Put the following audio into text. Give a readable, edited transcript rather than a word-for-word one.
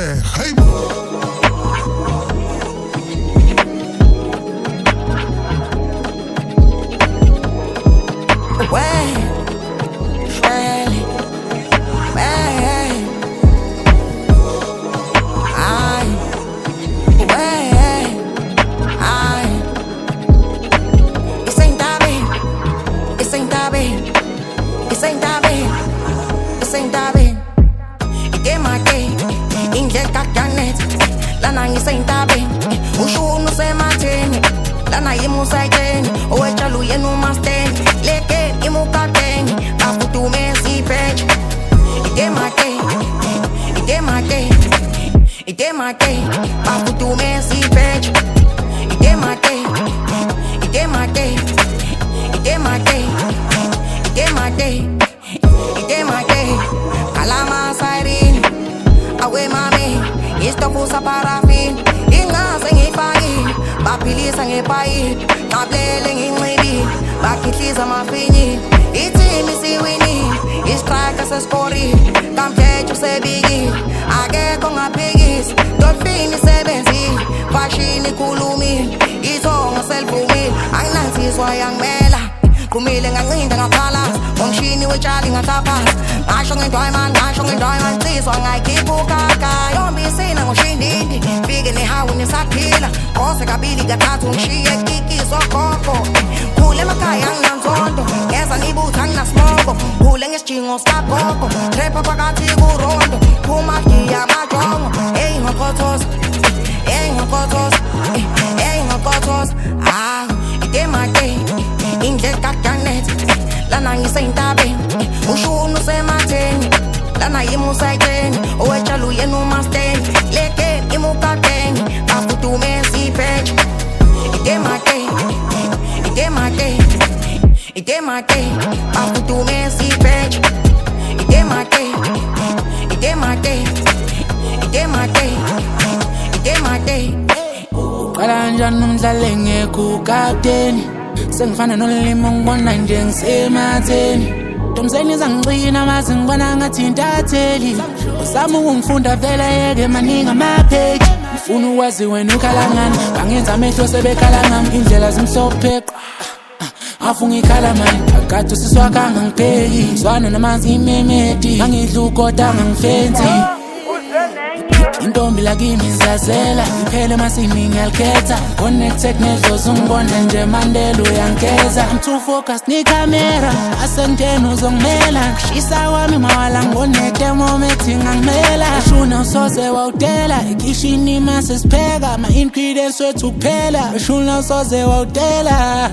Hey. Lana ngisentabeni ushunu sematheni lana yimusayiteni owejalu yenu masteni leke imukateni afudume sipheje idemake afudume sipheje idemake kalama siren awe mami istofusa parafin ingaze ngifakile baphilisa ngepayi qablele nginxibi bakhihliza mafinyi ithimi siwini istrike sescoring kamthetho sebikile akekho ngaphikisi dolphini sebenzile fashion ikhulumile ithonga selivumile anginansizwa yangimela kumile ngancinda ngaphalasa ngomshini wetshali ngathaphaza ngasho ngendwayman nsizwa ngayikhipha ukaka yombisina ngoshindindi fike nehawu nesaphila kose kabili kathathu ngishiye kikiso gogo khule emakhaya anginanzondo ngeza nibutha anginasmoko khule ngesijingo sikagogo trepa phakathi kurondo phuma giya majongo hey ngokothoza idemake indleka kanet lana ngisentabeni ushunu sematheni lana yimusayiteni owejalu yenu masteni leke imukateni afudume sipheje idemake afudume sipheje idemake uqala njani umdlale ngekho ukapteni sengifana nolimo ngibona nje ngisematheni Tomzeni zangicina maze ngibona ngathi intatheli usama ukungifunda vele yeke maninga amapage ngifuna ukwazi wena ukhala ngani bangenza amehlo sebekhala ngami indlela zimhlophe afunga ikhala mani akade siswakanga ngipheki zwana namanzi imemedi ngangidla ukoda ngangifenzi intombi lakini izazela iphele masini ngiyalkhetha connected nedlozi ungibona nje mandela uyangeza I'm too focused ni-camera asenteni uzongimela kushisa wami mawala ngonete moment ngangimela shuna usoze wawutela ekishini mase sipheka ama-ingredients wethu kuphela shuna usoze wawutela